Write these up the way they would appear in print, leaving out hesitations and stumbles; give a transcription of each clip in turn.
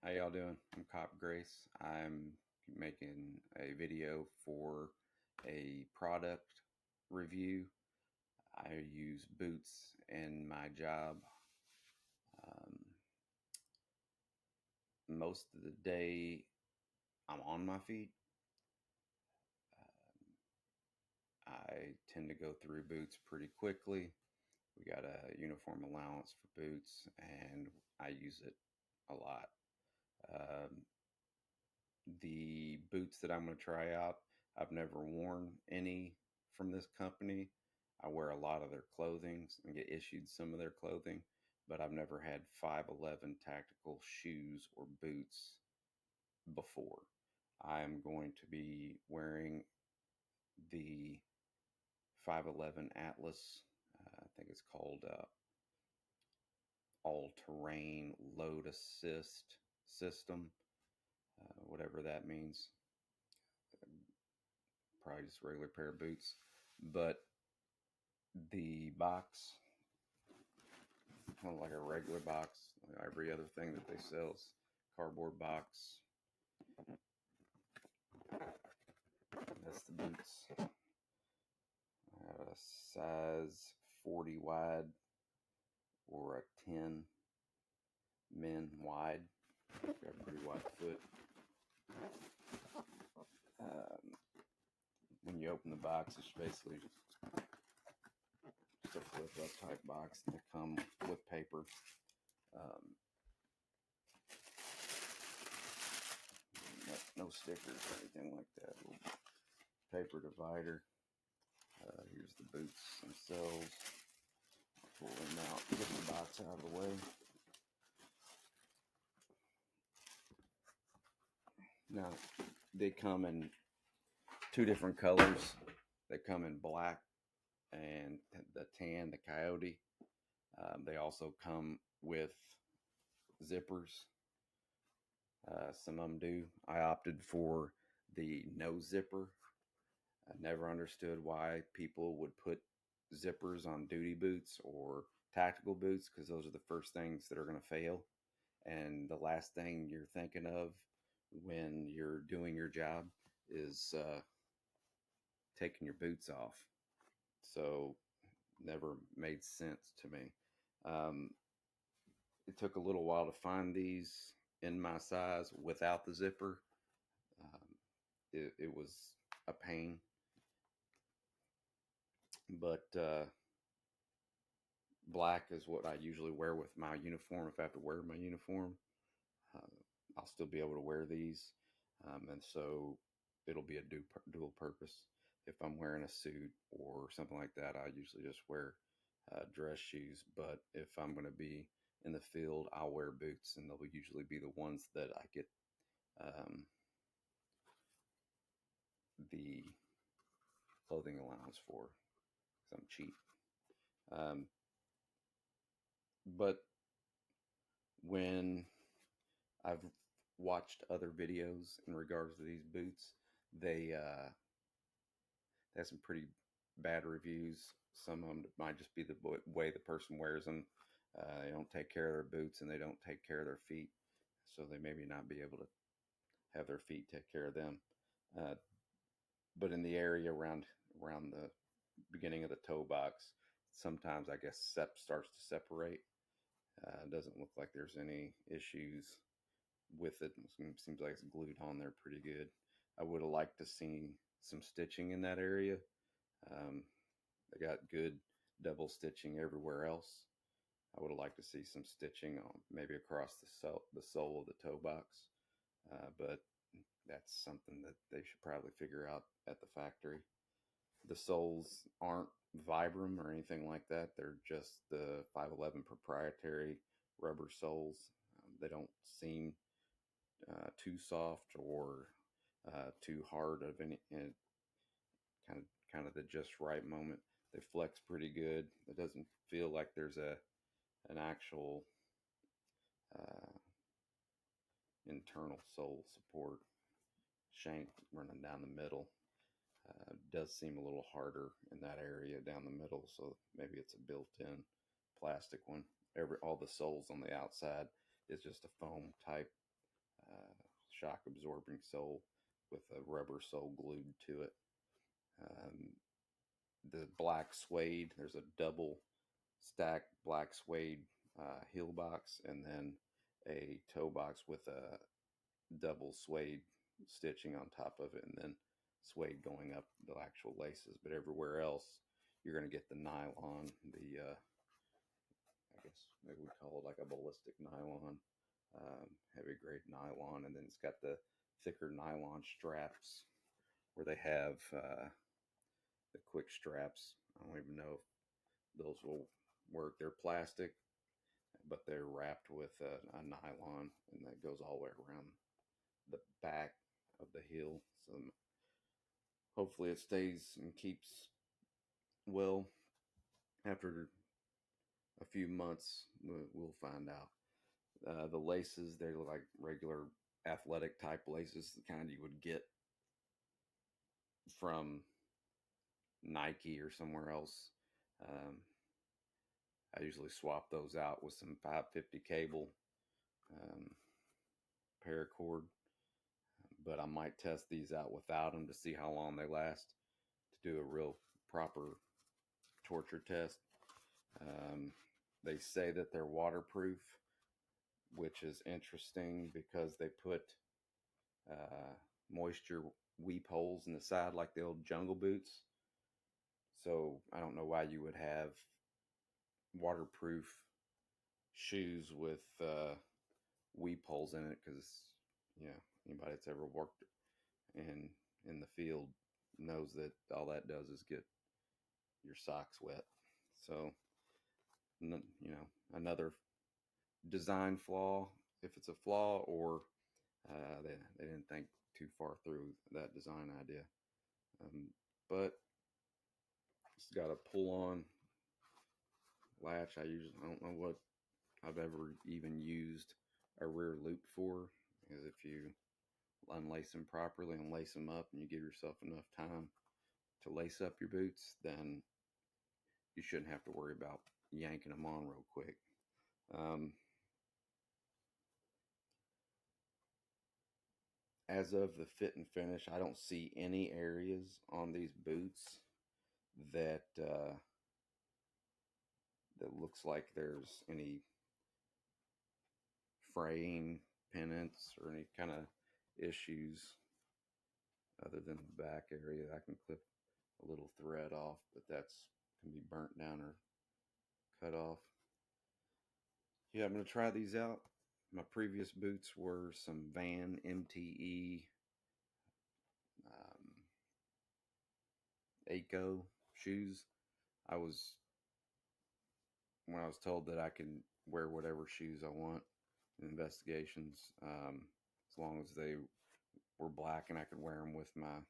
How y'all doing? I'm Cop Grace. I'm making a video for a product review. I use boots in my job. Um, Most of the day, I'm on my feet. Um, I tend to go through boots pretty quickly. We got a uniform allowance for boots, and I use it a lot. Um, the boots that I'm going to try out, I've never worn any from this company. I wear a lot of their clothing and get issued some of their clothing, but I've never had 5.11 tactical shoes or boots before. I'm going to be wearing the 5.11 Atlas. I think it's called all-terrain load assist system, whatever that means. Probably just a regular pair of boots. But the box, like a regular box, like every other thing that they sell is cardboard box. That's the boots. I have a size 40 wide or a 10 men wide. Got a pretty wide foot. Um, when you open the box, it's basically just a flip up type box. They come with paper. Um, no stickers or anything like that. Little paper divider. Here's the boots themselves. I'll pull them out, get the box out of the way. Now, they come in two different colors. They come in black and the tan, the coyote. They also come with zippers. Some of them do. I opted for the no zipper. I never understood why people would put zippers on duty boots or tactical boots because those are the first things that are going to fail. And the last thing you're thinking of when you're doing your job is taking your boots off. So, never made sense to me. Um, it took a little while to find these in my size without the zipper. Um, it was a pain, but black is what I usually wear with my uniform. If I have to wear my uniform, uh, I'll still be able to wear these. And so it'll be a dual purpose. If I'm wearing a suit or something like that, I usually just wear dress shoes. But if I'm going to be in the field, I'll wear boots, and they'll usually be the ones that I get um, the clothing allowance for because I'm cheap. Um, but when I've watched other videos in regards to these boots, they have some pretty bad reviews. Some of them might just be the way the person wears them. They don't take care of their boots and they don't take care of their feet. So they maybe not be able to have their feet take care of them. Uh, but in the area around the beginning of the toe box, sometimes I guess starts to separate. It doesn't look like there's any issues with it. It seems like it's glued on there pretty good. I would have liked to see some stitching in that area. Um, they got good double stitching everywhere else. I would have liked to see some stitching on maybe across the sole of the toe box, but that's something that they should probably figure out at the factory. The soles aren't Vibram or anything like that. They're just the 511 proprietary rubber soles. They don't seem too soft or too hard of any kind of the just right moment. They flex pretty good. It doesn't feel like there's an actual uh, internal sole support shank running down the middle. Does seem a little harder in that area down the middle, so maybe it's a built-in plastic one. All the soles on the outside is just a foam type shock absorbing sole with a rubber sole glued to it. Um, the black suede, there's a double stacked black suede heel box, and then a toe box with a double suede stitching on top of it, and then suede going up the actual laces. But everywhere else, you're going to get the nylon, the I guess maybe we call it like a ballistic nylon, heavy grade nylon, and then it's got the thicker nylon straps where they have the quick straps. I don't even know if those will work. They're plastic, but they're wrapped with a nylon, and that goes all the way around the back of the heel. So hopefully it stays and keeps well. After a few months, we'll find out. The laces, they look like regular athletic type laces, the kind you would get from Nike or somewhere else. Um, I usually swap those out with some 550 cable, um, paracord, but I might test these out without them to see how long they last, to do a real proper torture test. Um, they say that they're waterproof, which is interesting because they put uh, moisture weep holes in the side like the old jungle boots. So I don't know why you would have waterproof shoes with weep holes in it, because anybody that's ever worked in the field knows that all that does is get your socks wet. So another design flaw, if it's a flaw, or they didn't think too far through that design idea. But it's got a pull on latch. I don't know what I've ever even used a rear loop for, is if you unlace them properly and lace them up and you give yourself enough time to lace up your boots, then you shouldn't have to worry about yanking them on real quick. As of the fit and finish, I don't see any areas on these boots that that looks like there's any fraying, pennants, or any kind of issues other than the back area. I can clip a little thread off, but that's can be burnt down or cut off. Yeah, I'm going to try these out. My previous boots were some Van MTE ACO shoes. I was when I was told that I could wear whatever shoes I want in investigations, as long as they were black and I could wear them with uh,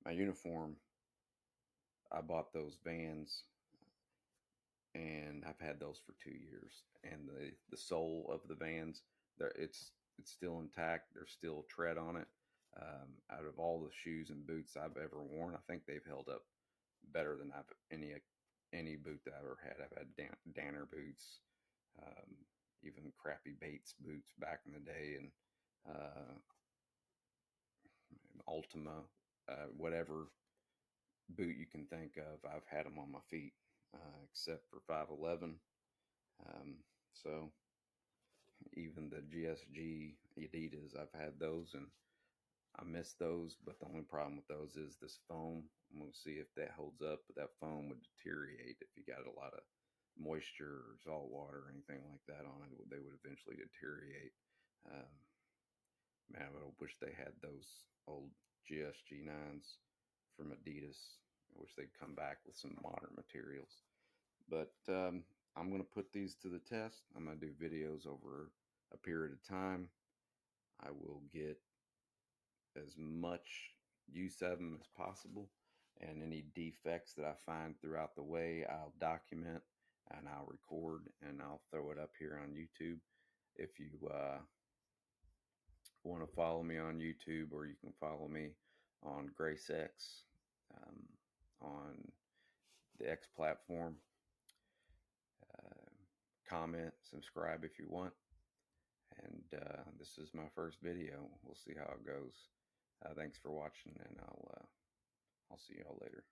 my uniform. I bought those Vans, and I've had those for 2 years. And the sole of the Vans, it's still intact. There's still tread on it. Out of all the shoes and boots I've ever worn, I think they've held up better than I've any boot that I've ever had. I've had Danner boots, um, even crappy Bates boots back in the day, and Ultima, whatever boot you can think of, I've had them on my feet, except for 5.11. So even the GSG Adidas, I've had those, and I miss those. But the only problem with those is this foam. I'm going to see if that holds up, but that foam would deteriorate if you got a lot of moisture or salt water or anything like that on it. They would eventually deteriorate. Um, Man, I wish they had those old GSG9s from Adidas. I wish they'd come back with some modern materials. But I'm going to put these to the test. I'm going to do videos over a period of time. I will get as much use of them as possible. And any defects that I find throughout the way, I'll document and I'll record and I'll throw it up here on YouTube. If you want to follow me on YouTube, or you can follow me on G.R.A.C.E, on the X platform. Comment, subscribe if you want. and this is my first video. We'll see how it goes. Thanks for watching, and I'll see y'all later.